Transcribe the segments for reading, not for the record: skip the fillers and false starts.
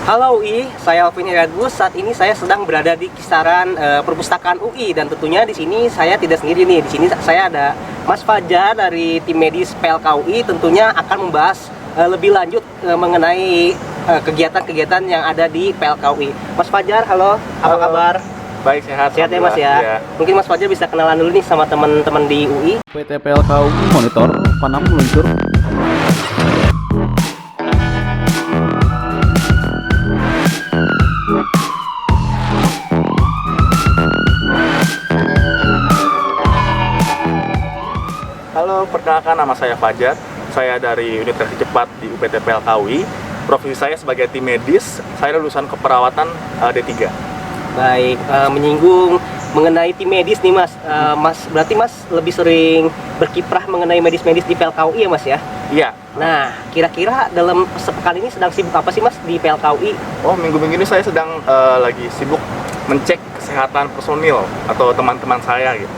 Halo UI, saya Alvin Heragus. Saat ini saya sedang berada di kisaran perpustakaan UI dan tentunya di sini saya tidak sendiri nih. Di sini saya ada Mas Fajar dari tim medis PLK UI, tentunya akan membahas lebih lanjut mengenai kegiatan-kegiatan yang ada di PLK UI. Mas Fajar, halo, apa kabar? Baik, sehat. Sehat ya Mas ya? Ya. Mungkin Mas Fajar bisa kenalan dulu nih sama teman-teman di UI. PT PLK UI monitor panam meluncur. Halo, perkenalkan nama saya Fajar. Saya dari unit reaksi cepat di UPT PLK UI. Profesi saya sebagai tim medis, saya lulusan keperawatan D3. Baik, menyinggung mengenai tim medis nih Mas. Berarti Mas lebih sering berkiprah mengenai medis-medis di PLK UI ya Mas ya? Iya. Nah, kira-kira dalam sepekan ini sedang sibuk apa sih Mas di PLK UI? Oh, minggu-minggu ini saya sedang lagi sibuk mengecek kesehatan personil atau teman-teman saya gitu.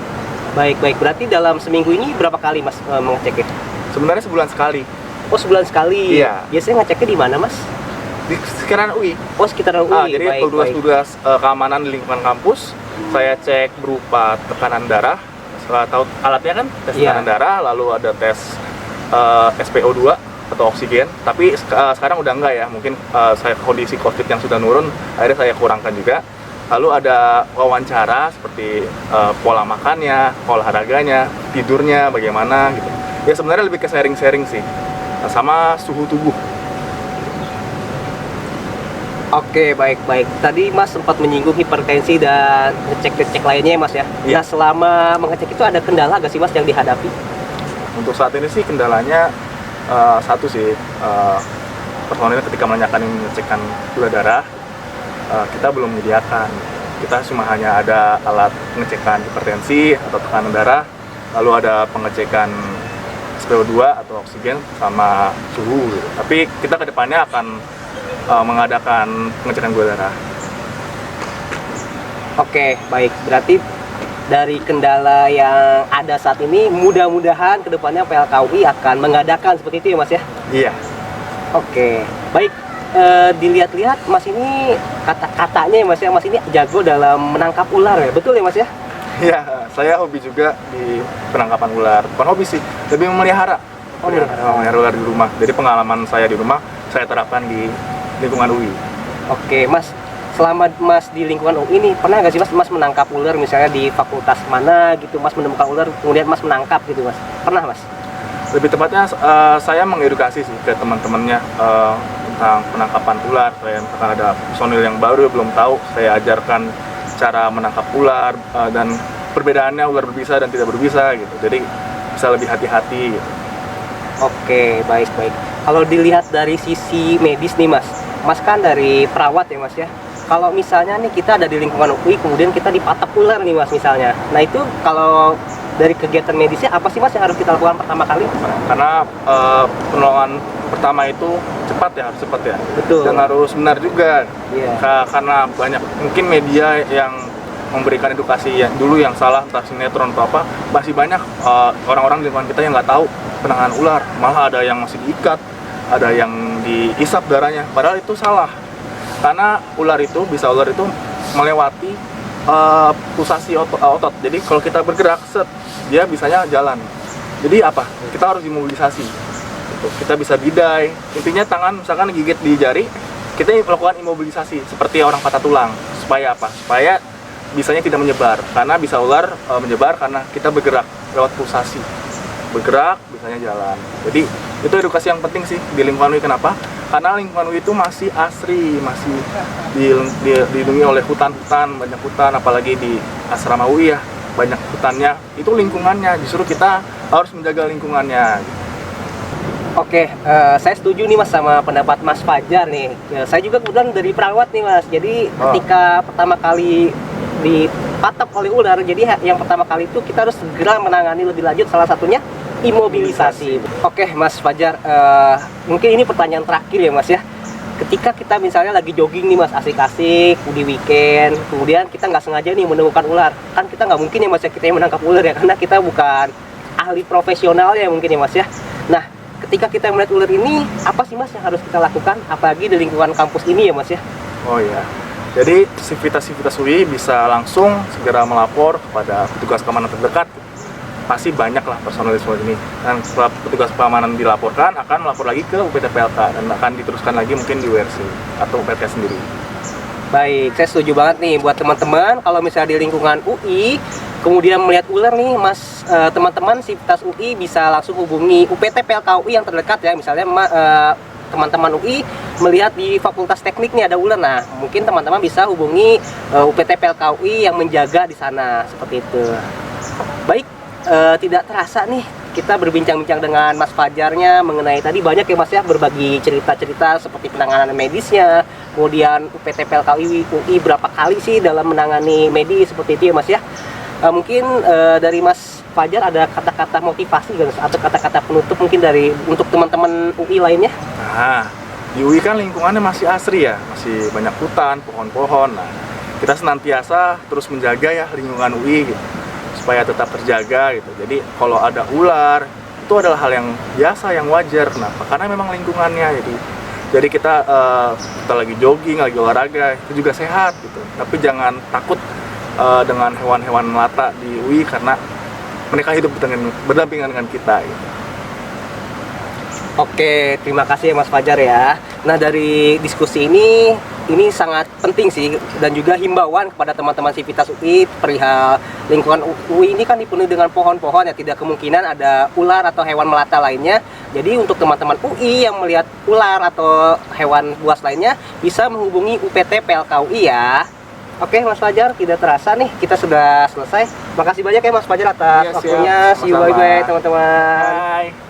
Baik, berarti dalam seminggu ini berapa kali Mas mengeceknya? Sebenarnya sebulan sekali. Oh, sebulan sekali? Iya. Biasanya ngeceknya di mana Mas? Di sekitaran UI. Oh, sekitaran UI. Jadi tugas-tugas keamanan di lingkungan kampus, saya cek berupa tekanan darah, tahu alatnya kan, tes tekanan darah, lalu ada tes SpO2 atau oksigen. Tapi sekarang udah enggak ya, mungkin saya kondisi COVID yang sudah nurun, akhirnya saya kurangkan juga. Lalu ada wawancara seperti pola makannya, olahraganya, tidurnya bagaimana gitu. Ya sebenarnya lebih ke sharing-sharing sih, sama suhu tubuh. Oke, baik. Tadi Mas sempat menyinggung hipertensi dan ngecek-ngecek lainnya ya Mas ya? Iya. Nah, selama mengecek itu ada kendala nggak sih Mas yang dihadapi? Untuk saat ini sih kendalanya satu sih, personil ketika menanyakan ngecekkan gula darah, kita belum menyediakan. Kita cuma hanya ada alat pengecekan hipertensi atau tekanan darah, lalu ada pengecekan SpO2 atau oksigen sama suhu. Tapi kita kedepannya akan mengadakan pengecekan gula darah. Oke, baik. Berarti dari kendala yang ada saat ini, mudah-mudahan kedepannya PLK UI akan mengadakan seperti itu ya Mas ya? Iya. Oke, baik. Dilihat-lihat Mas ini kata-katanya ya Mas ya, Mas ini jago dalam menangkap ular ya, betul ya Mas ya? Iya, saya hobi juga di penangkapan ular. Bukan hobi sih, lebih memelihara. Memelihara ular di rumah. Jadi pengalaman saya di rumah, saya terapkan di lingkungan UI. Oke, Mas. Selama Mas di lingkungan UI ini, pernah nggak sih Mas menangkap ular misalnya di fakultas mana gitu, Mas menemukan ular, kemudian Mas menangkap gitu Mas? Pernah Mas? Lebih tepatnya saya mengedukasi sih ke teman-temannya tentang penangkapan ular. Kayak misalkan ada personil yang baru belum tahu, saya ajarkan cara menangkap ular dan perbedaannya ular berbisa dan tidak berbisa gitu. Jadi bisa lebih hati-hati gitu. Oke, baik. Kalau dilihat dari sisi medis nih Mas, Mas kan dari perawat ya Mas ya. Kalau misalnya nih kita ada di lingkungan UI, kemudian kita dipatok ular nih Mas misalnya. Nah itu kalau dari kegiatan medisnya apa sih Mas yang harus kita lakukan pertama kali? Karena penolongan pertama itu cepat ya, harus cepat ya. Betul. Dan harus benar juga. Iya. Karena banyak mungkin media yang memberikan edukasi ya dulu yang salah, entah sinetron atau apa, masih banyak orang-orang di lingkungan kita yang nggak tahu penanganan ular. Malah ada yang masih diikat, ada yang diisap darahnya. Padahal itu salah. Karena ular itu melewati pulsasi otot. Jadi kalau kita bergerak, dia bisanya jalan. Jadi apa? Kita harus dimobilisasi. Kita bisa bidai. Intinya tangan misalkan gigit di jari, kita melakukan imobilisasi seperti orang patah tulang. Supaya apa? Supaya bisanya tidak menyebar. Karena bisa ular menyebar karena kita bergerak lewat pulsasi. Bergerak, bisanya jalan. Jadi itu edukasi yang penting sih di lingkungan UI. Kenapa? Karena lingkungan UI itu masih asri, masih dilindungi oleh hutan-hutan, banyak hutan, apalagi di asrama UI ya, banyak hutannya. Itu lingkungannya, justru kita harus menjaga lingkungannya. Oke, saya setuju nih Mas sama pendapat Mas Fajar nih. Saya juga kebetulan dari perawat nih Mas. Jadi ketika pertama kali dipatok oleh ular, jadi yang pertama kali itu kita harus segera menangani lebih lanjut, salah satunya imobilisasi. Oke Mas Fajar, mungkin ini pertanyaan terakhir ya Mas ya. Ketika kita misalnya lagi jogging nih Mas, asik-asik di weekend, kemudian kita nggak sengaja nih menemukan ular, kan kita nggak mungkin ya Mas ya kita yang menangkap ular ya, karena kita bukan ahli profesional ya mungkin ya Mas ya. Nah, ketika kita melihat ular ini, apa sih Mas yang harus kita lakukan? Apalagi di lingkungan kampus ini ya Mas ya? Oh iya. Jadi sivitas-sivitas UI bisa langsung segera melapor kepada petugas keamanan terdekat. Pasti banyak lah personalisme ini. Dan setelah petugas keamanan dilaporkan, akan melapor lagi ke UPT PLK dan akan diteruskan lagi mungkin di URC atau UPT sendiri. Baik, saya setuju banget nih buat teman-teman kalau misalnya di lingkungan UI kemudian melihat ular nih Mas, teman-teman sivitas UI bisa langsung hubungi UPT PLK UI yang terdekat ya. Misalnya teman-teman UI melihat di Fakultas Teknik nih ada ular, nah mungkin teman-teman bisa hubungi UPT PLK UI yang menjaga di sana, seperti itu. Baik, tidak terasa nih kita berbincang-bincang dengan Mas Fajarnya mengenai tadi banyak ya Mas ya, berbagi cerita-cerita seperti penanganan medisnya, kemudian UPT PLK UI berapa kali sih dalam menangani medis seperti itu ya Mas ya. Mungkin dari Mas Fajar ada kata-kata motivasi atau kata-kata penutup mungkin untuk teman-teman UI lainnya? Nah, di UI kan lingkungannya masih asri ya, masih banyak hutan, pohon-pohon. Nah, kita senantiasa terus menjaga ya lingkungan UI gitu, supaya tetap terjaga gitu. Jadi kalau ada ular itu adalah hal yang biasa, yang wajar. Kenapa? Karena memang lingkungannya. Jadi kita lagi jogging, lagi olahraga itu juga sehat gitu. Tapi jangan takut dengan hewan-hewan melata di UI karena mereka hidup berdampingan dengan kita gitu. Oke, terima kasih ya Mas Fajar ya. Nah, dari diskusi ini sangat penting sih, dan juga himbauan kepada teman-teman sivitas UI perihal lingkungan UI ini kan dipenuhi dengan pohon-pohon ya, tidak kemungkinan ada ular atau hewan melata lainnya. Jadi untuk teman-teman UI yang melihat ular atau hewan buas lainnya bisa menghubungi UPT PLK UI ya. Oke Mas Fajar, tidak terasa nih kita sudah selesai. Makasih banyak ya Mas Fajar atas Iya, siap. waktunya. See you, Sama-sama. bye-bye teman-teman. Bye.